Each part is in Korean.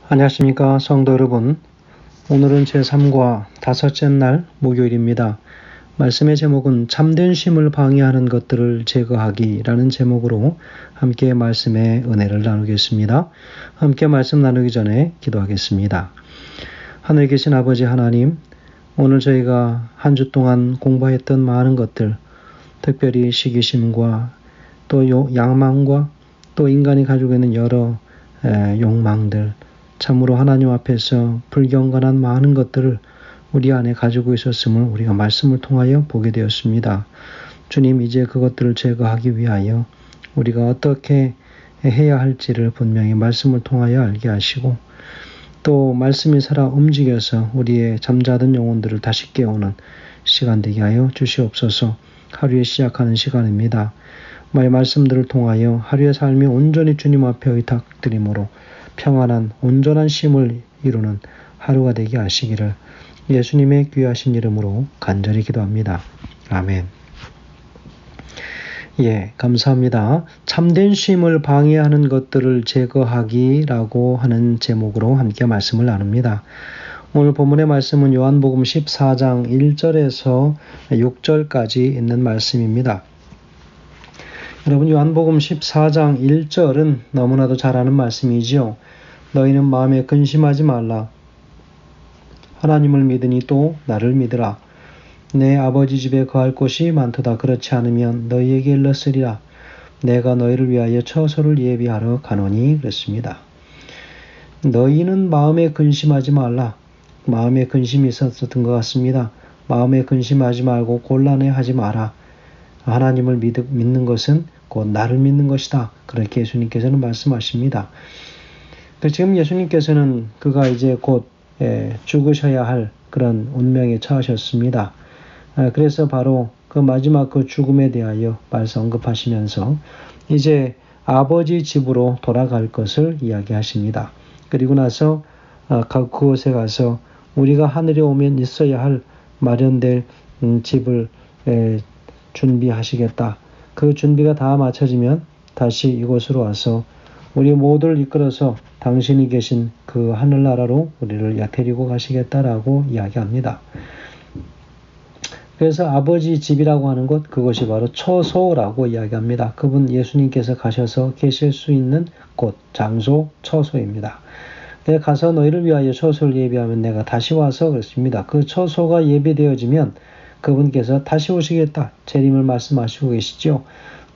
안녕하십니까 성도 여러분. 오늘은 제3과 다섯째 날 목요일입니다. 말씀의 제목은 참된 쉼을 방해하는 것들을 제거하기라는 제목으로 함께 말씀의 은혜를 나누겠습니다. 함께 말씀 나누기 전에 기도하겠습니다. 하늘에 계신 아버지 하나님, 오늘 저희가 한 주 동안 공부했던 많은 것들, 특별히 시기심과 또 야망과 또 인간이 가지고 있는 여러 욕망들, 참으로 하나님 앞에서 불경건한 많은 것들을 우리 안에 가지고 있었음을 우리가 말씀을 통하여 보게 되었습니다. 주님, 이제 그것들을 제거하기 위하여 우리가 어떻게 해야 할지를 분명히 말씀을 통하여 알게 하시고, 또 말씀이 살아 움직여서 우리의 잠자던 영혼들을 다시 깨우는 시간 되게 하여 주시옵소서. 하루에 시작하는 시간입니다. 말씀들을 통하여 하루의 삶이 온전히 주님 앞에 의탁드림으로 평안한 온전한 쉼을 이루는 하루가 되게 하시기를 예수님의 귀하신 이름으로 간절히 기도합니다. 아멘. 감사합니다. 참된 쉼을 방해하는 것들을 제거하기라고 하는 제목으로 함께 말씀을 나눕니다. 오늘 본문의 말씀은 요한복음 14장 1절에서 6절까지 있는 말씀입니다. 여러분, 요한복음 14장 1절은 너무나도 잘 아는 말씀이지요. 너희는 마음에 근심하지 말라. 하나님을 믿으니 또 나를 믿으라. 내 아버지 집에 거할 곳이 많도다. 그렇지 않으면 너희에게 일렀으리라. 내가 너희를 위하여 처소를 예비하러 가노니 그랬습니다. 너희는 마음에 근심하지 말라. 마음에 근심이 있었던 것 같습니다. 마음에 근심하지 말고 곤란해하지 마라. 하나님을 믿는 것은 곧 나를 믿는 것이다. 그렇게 예수님께서는 말씀하십니다. 지금 예수님께서는 그가 이제 곧 죽으셔야 할 그런 운명에 처하셨습니다. 그래서 바로 그 마지막 그 죽음에 대하여 언급하시면서 이제 아버지 집으로 돌아갈 것을 이야기하십니다. 그리고 나서 그곳에 가서 우리가 하늘에 오면 있어야 할 마련될 집을 준비하시겠다. 그 준비가 다 마쳐지면 다시 이곳으로 와서 우리 모두를 이끌어서 당신이 계신 그 하늘나라로 우리를 데리고 가시겠다라고 이야기합니다. 그래서 아버지 집이라고 하는 곳, 그것이 바로 처소라고 이야기합니다. 그분 예수님께서 가셔서 계실 수 있는 곳, 장소, 처소입니다. 내가 가서 너희를 위하여 처소를 예비하면 내가 다시 와서 그랬습니다. 그 처소가 예비되어지면 그분께서 다시 오시겠다. 재림을 말씀하시고 계시죠.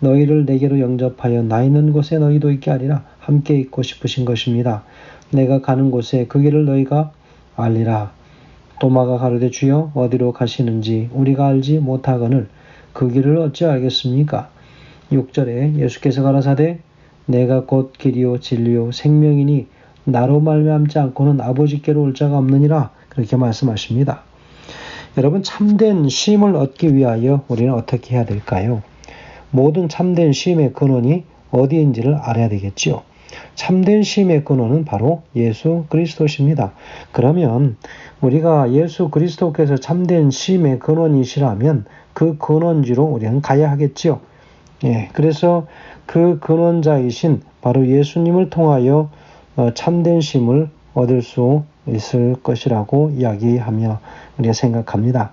너희를 내게로 영접하여 나 있는 곳에 너희도 있게 하리라. 함께 있고 싶으신 것입니다. 내가 가는 곳에 그 길을 너희가 알리라. 도마가 가로되 주여 어디로 가시는지 우리가 알지 못하거늘 그 길을 어찌 알겠습니까? 6절에 예수께서 가라사대 내가 곧 길이요 진리요 생명이니 나로 말미암지 않고는 아버지께로 올 자가 없느니라. 그렇게 말씀하십니다. 여러분, 참된 쉼을 얻기 위하여 우리는 어떻게 해야 될까요? 모든 참된 쉼의 근원이 어디인지를 알아야 되겠지요. 참된 쉼의 근원은 바로 예수 그리스도십니다. 그러면 우리가 예수 그리스도께서 참된 쉼의 근원이시라면 그 근원지로 우리는 가야 하겠지요. 그래서 그 근원자이신 바로 예수님을 통하여 참된 쉼을 얻을 수 있을 것이라고 이야기하며 우리가 생각합니다.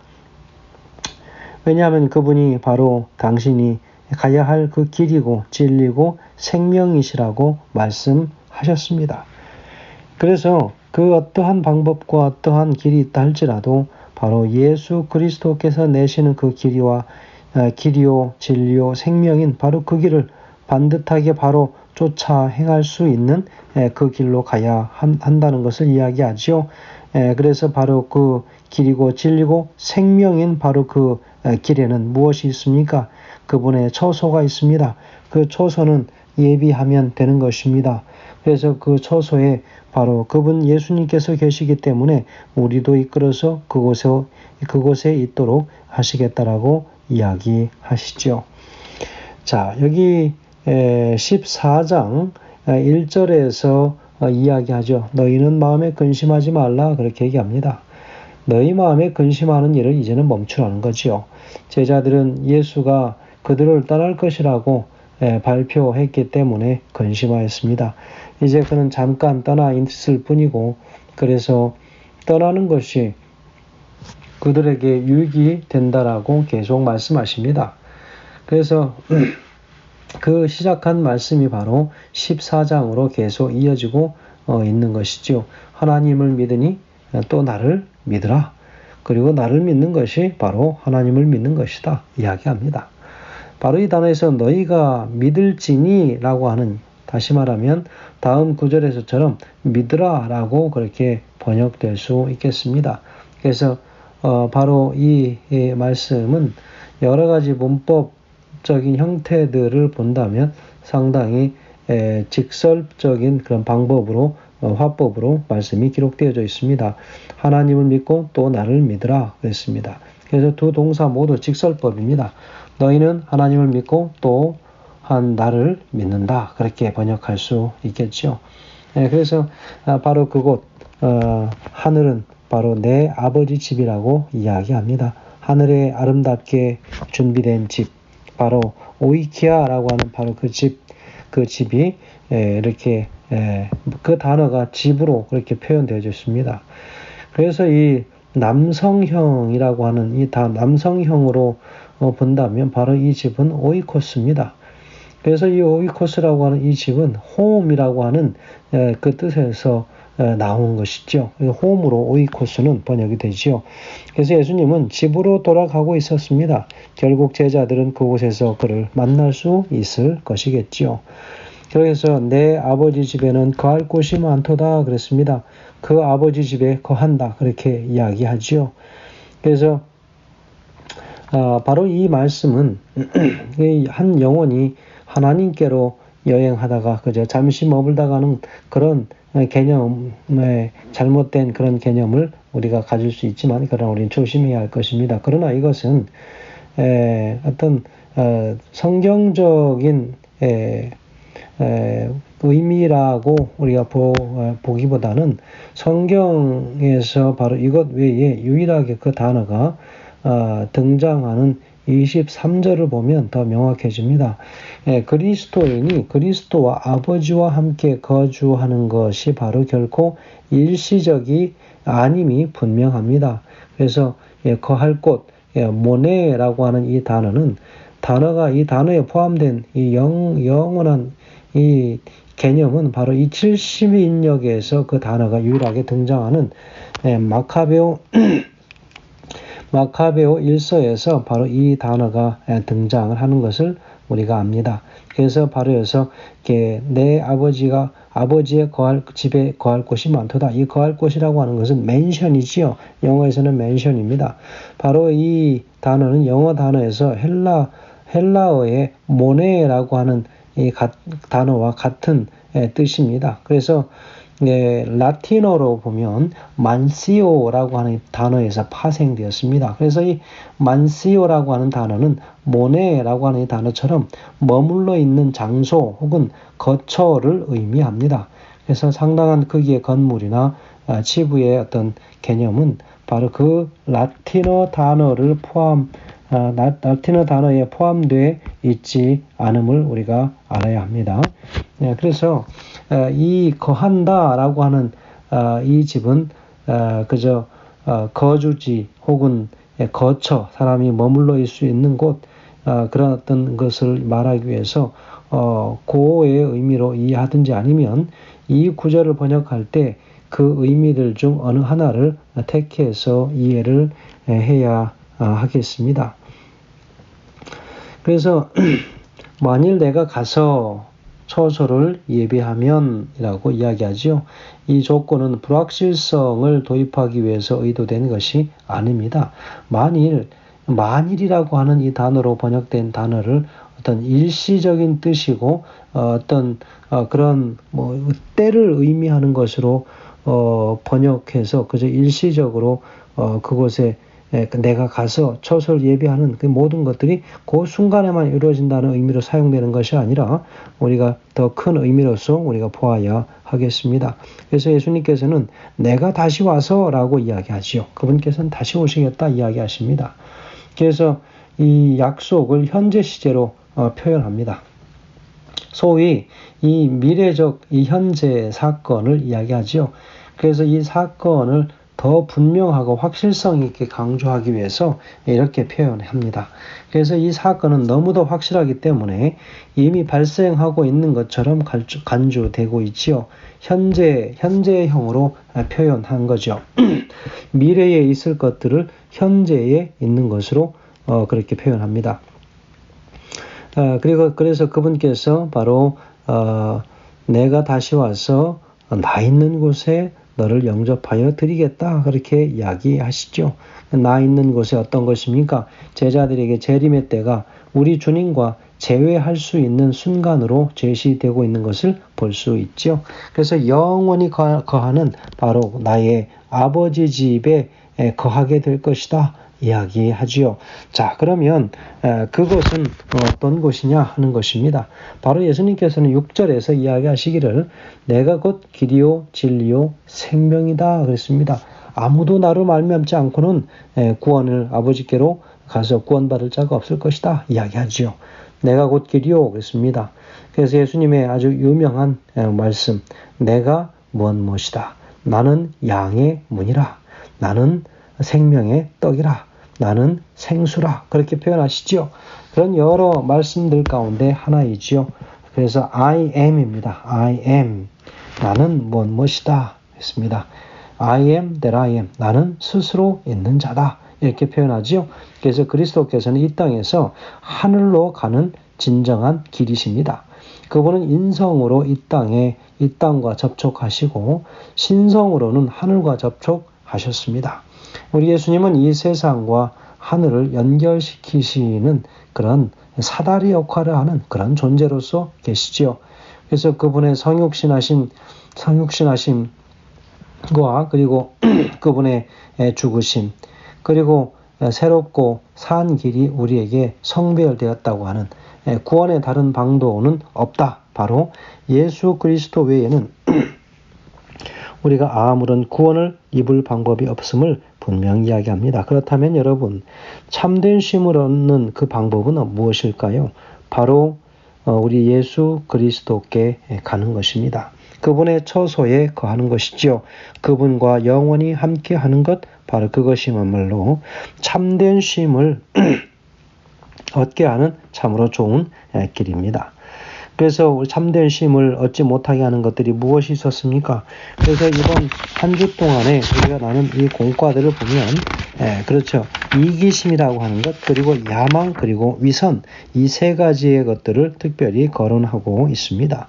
왜냐하면 그분이 바로 당신이 가야 할 그 길이고 진리고 생명이시라고 말씀하셨습니다. 그래서 그 어떠한 방법과 어떠한 길이 있다 할지라도 바로 예수 그리스도께서 내시는 그 길이요 진리요 생명인 바로 그 길을 반듯하게 바로 쫓아 행할 수 있는 그 길로 가야 한다는 것을 이야기하지요. 그래서 바로 그 길이고 진리고 생명인 바로 그 길에는 무엇이 있습니까? 그분의 처소가 있습니다. 그 처소는 예비하면 되는 것입니다. 그래서 그 처소에 바로 그분 예수님께서 계시기 때문에 우리도 이끌어서 그곳에 있도록 하시겠다라고 이야기하시죠. 자, 여기 14장 1절에서 이야기하죠. 너희는 마음에 근심하지 말라 그렇게 얘기합니다. 너희 마음에 근심하는 일을 이제는 멈추라는 거지요. 제자들은 예수가 그들을 떠날 것이라고 발표했기 때문에 근심하였습니다. 이제 그는 잠깐 떠나 있을 뿐이고 그래서 떠나는 것이 그들에게 유익이 된다라고 계속 말씀하십니다. 그래서 그 시작한 말씀이 바로 14장으로 계속 이어지고 있는 것이죠. 하나님을 믿으니 또 나를 믿으라. 그리고 나를 믿는 것이 바로 하나님을 믿는 것이다 이야기합니다. 바로 이 단어에서 너희가 믿을지니 라고 하는, 다시 말하면 다음 구절에서처럼 믿으라 라고 그렇게 번역될 수 있겠습니다. 그래서 바로 이 말씀은 여러 가지 문법적인 형태들을 본다면 상당히 직설적인 그런 방법으로 화법으로 말씀이 기록되어져 있습니다. 하나님을 믿고 또 나를 믿으라 그랬습니다. 그래서 두 동사 모두 직설법입니다. 너희는 하나님을 믿고 또한 나를 믿는다. 그렇게 번역할 수 있겠죠. 그래서 바로 그곳 하늘은 바로 내 아버지 집이라고 이야기합니다. 하늘에 아름답게 준비된 집, 바로 오이키아라고 하는 바로 그 집이 이렇게 그 단어가 집으로 그렇게 표현되어 있습니다. 그래서 이 남성형이라고 하는 이 남성형으로 본다면 바로 이 집은 오이코스입니다. 그래서 이 오이코스라고 하는 이 집은 홈이라고 하는 그 뜻에서 나온 것이죠. 홈으로 오이코스는 번역이 되지요. 그래서 예수님은 집으로 돌아가고 있었습니다. 결국 제자들은 그곳에서 그를 만날 수 있을 것이겠지요. 그래서 내 아버지 집에는 거할 곳이 많도다 그랬습니다. 그 아버지 집에 거한다 그렇게 이야기하지요. 그래서 바로 이 말씀은 한 영혼이 하나님께로 여행하다가 그저 잠시 머물다가는 그런 개념의 잘못된 그런 개념을 우리가 가질 수 있지만 그러나 우리는 조심해야 할 것입니다. 그러나 이것은 어떤 성경적인 의미라고 우리가 보기보다는 성경에서 바로 이것 외에 유일하게 그 단어가 등장하는 23절을 보면 더 명확해집니다. 그리스도인이 그리스도와 아버지와 함께 거주하는 것이 바로 결코 일시적이 아님이 분명합니다. 그래서 거할 곳, 모네라고 하는 이 단어는 이 단어에 포함된 이 영원한 이 개념은 바로 이 70인역에서 그 단어가 유일하게 등장하는 마카베오 1서에서 바로 이 단어가 등장을 하는 것을 우리가 압니다. 그래서 바로 여기서 내 아버지의 집에 거할 곳이 많도다. 이 거할 곳이라고 하는 것은 맨션이지요. 영어에서는 맨션입니다. 바로 이 단어는 영어 단어에서 헬라어의 모네라고 하는 이 단어와 같은 뜻입니다. 그래서 라틴어로 보면 만시오라고 하는 단어에서 파생되었습니다. 그래서 이 만시오라고 하는 단어는 모네라고 하는 이 단어처럼 머물러 있는 장소 혹은 거처를 의미합니다. 그래서 상당한 크기의 건물이나 지부의 어떤 개념은 바로 그 라틴어 단어에 포함되어 있지 않음을 우리가 알아야 합니다. 그래서 이 거한다라고 하는 이 집은 그저 거주지 혹은 거처, 사람이 머물러 있을 수 있는 곳, 그런 어떤 것을 말하기 위해서 고의 의미로 이해하든지 아니면 이 구절을 번역할 때 그 의미들 중 어느 하나를 택해서 이해를 해야 하겠습니다. 그래서 만일 내가 가서 처소를 예비하면 이라고 이야기하죠. 이 조건은 불확실성을 도입하기 위해서 의도된 것이 아닙니다. 만일이라고 하는 이 단어로 번역된 단어를 어떤 일시적인 뜻이고 어떤 그런 때를 의미하는 것으로 번역해서 그저 일시적으로 그곳에 내가 가서 처소를 예비하는 그 모든 것들이 그 순간에만 이루어진다는 의미로 사용되는 것이 아니라 우리가 더 큰 의미로서 우리가 보아야 하겠습니다. 그래서 예수님께서는 내가 다시 와서라고 이야기하지요. 그분께서는 다시 오시겠다 이야기하십니다. 그래서 이 약속을 현재 시제로 표현합니다. 소위 이 미래적 이 현재 사건을 이야기하죠. 그래서 이 사건을 더 분명하고 확실성 있게 강조하기 위해서 이렇게 표현합니다. 그래서 이 사건은 너무도 확실하기 때문에 이미 발생하고 있는 것처럼 간주되고 있지요. 현재형으로 표현한 거죠. 미래에 있을 것들을 현재에 있는 것으로 그렇게 표현합니다. 그래서 그분께서 바로 내가 다시 와서 나 있는 곳에 너를 영접하여 드리겠다 그렇게 이야기하시죠. 나 있는 곳에 어떤 것입니까? 제자들에게 재림의 때가 우리 주님과 재회할 수 있는 순간으로 제시되고 있는 것을 볼 수 있죠. 그래서 영원히 거하는 바로 나의 아버지 집에 거하게 될 것이다 이야기하지요. 자, 그러면 그것은 어떤 곳이냐 하는 것입니다. 바로 예수님께서는 6절에서 이야기하시기를 내가 곧 길이요 진리요 생명이다 그랬습니다. 아무도 나로 말미암지 않고는 구원을 아버지께로 가서 구원받을 자가 없을 것이다 이야기하지요. 내가 곧 길이요 그랬습니다. 그래서 예수님의 아주 유명한 말씀, 내가 무엇이다. 나는 양의 문이라. 나는 생명의 떡이라. 나는 생수라. 그렇게 표현하시죠. 그런 여러 말씀들 가운데 하나이지요. 그래서 I am입니다. I am. 나는 무엇이다. 했습니다. I am that I am. 나는 스스로 있는 자다. 이렇게 표현하지요. 그래서 그리스도께서는 이 땅에서 하늘로 가는 진정한 길이십니다. 그분은 인성으로 이 땅과 접촉하시고 신성으로는 하늘과 접촉하셨습니다. 우리 예수님은 이 세상과 하늘을 연결시키시는 그런 사다리 역할을 하는 그런 존재로서 계시지요. 그래서 그분의 성육신하심과 그리고 그분의 죽으심 그리고 새롭고 산 길이 우리에게 성별되었다고 하는 구원의 다른 방도는 없다. 바로 예수 그리스도 외에는 우리가 아무런 구원을 입을 방법이 없음을 분명히 이야기합니다. 그렇다면 여러분, 참된 쉼을 얻는 그 방법은 무엇일까요? 바로 우리 예수 그리스도께 가는 것입니다. 그분의 처소에 거하는 것이지요. 그분과 영원히 함께하는 것, 바로 그것이야말로 참된 쉼을 얻게 하는 참으로 좋은 길입니다. 그래서 우리 참된 쉼을 얻지 못하게 하는 것들이 무엇이 있었습니까? 그래서 이번 한 주 동안에 우리가 나눈 이 공과들을 보면 그렇죠. 이기심이라고 하는 것 그리고 야망 그리고 위선 이 세 가지의 것들을 특별히 거론하고 있습니다.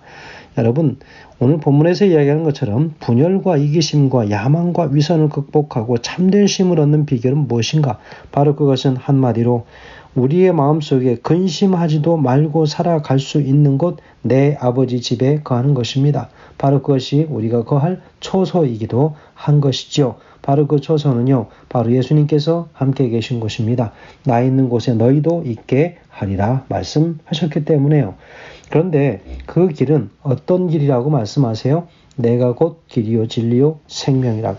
여러분 오늘 본문에서 이야기하는 것처럼 분열과 이기심과 야망과 위선을 극복하고 참된 쉼을 얻는 비결은 무엇인가? 바로 그것은 한마디로 우리의 마음속에 근심하지도 말고 살아갈 수 있는 곳 내 아버지 집에 거하는 것입니다. 바로 그것이 우리가 거할 처소이기도 한 것이지요. 바로 그 처소는요. 바로 예수님께서 함께 계신 곳입니다. 나 있는 곳에 너희도 있게 하리라 말씀하셨기 때문에요. 그런데 그 길은 어떤 길이라고 말씀하세요? 내가 곧 길이요 진리요 생명이라고.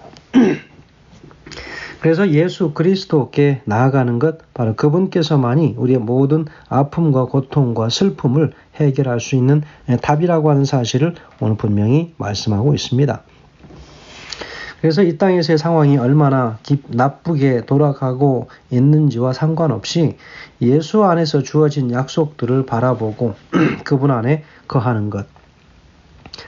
그래서 예수 그리스도께 나아가는 것 바로 그분께서만이 우리의 모든 아픔과 고통과 슬픔을 해결할 수 있는 답이라고 하는 사실을 오늘 분명히 말씀하고 있습니다. 그래서 이 땅에서의 상황이 얼마나 나쁘게 돌아가고 있는지와 상관없이 예수 안에서 주어진 약속들을 바라보고 그분 안에 거하는 것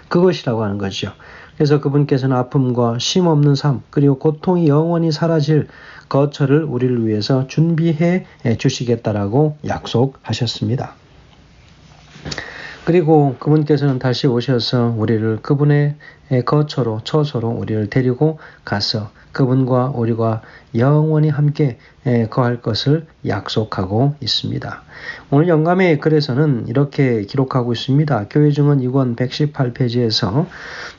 그것이라고 하는 거죠. 그래서 그분께서는 아픔과 쉼 없는 삶 그리고 고통이 영원히 사라질 거처를 우리를 위해서 준비해 주시겠다라고 약속하셨습니다. 그리고 그분께서는 다시 오셔서 우리를 그분의 거처로 처소로 우리를 데리고 가서 그분과 우리가 영원히 함께 거할 것을 약속하고 있습니다. 오늘 영감의 글에서는 이렇게 기록하고 있습니다. 교회 증언 2권 118페이지에서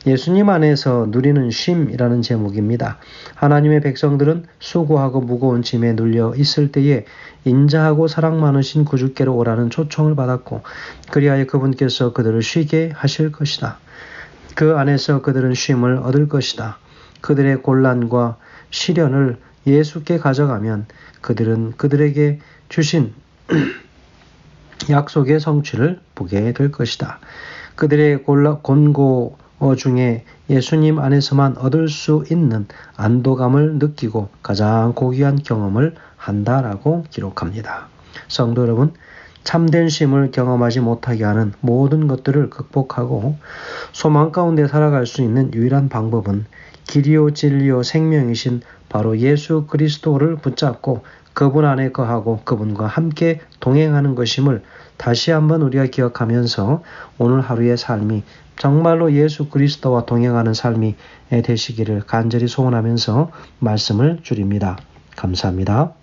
예수님 안에서 누리는 쉼이라는 제목입니다. 하나님의 백성들은 수고하고 무거운 짐에 눌려 있을 때에 인자하고 사랑 많으신 구주께로 오라는 초청을 받았고 그리하여 그분께서 그들을 쉬게 하실 것이다. 그 안에서 그들은 쉼을 얻을 것이다. 그들의 곤란과 시련을 예수께 가져가면 그들은 그들에게 주신 약속의 성취를 보게 될 것이다. 그들의 권고 중에 예수님 안에서만 얻을 수 있는 안도감을 느끼고 가장 고귀한 경험을 한다라고 기록합니다. 성도 여러분, 참된 쉼을 경험하지 못하게 하는 모든 것들을 극복하고 소망 가운데 살아갈 수 있는 유일한 방법은 길이요 진리요 생명이신 바로 예수 그리스도를 붙잡고 그분 안에 거하고 그분과 함께 동행하는 것임을 다시 한번 우리가 기억하면서 오늘 하루의 삶이 정말로 예수 그리스도와 동행하는 삶이 되시기를 간절히 소원하면서 말씀을 줄입니다. 감사합니다.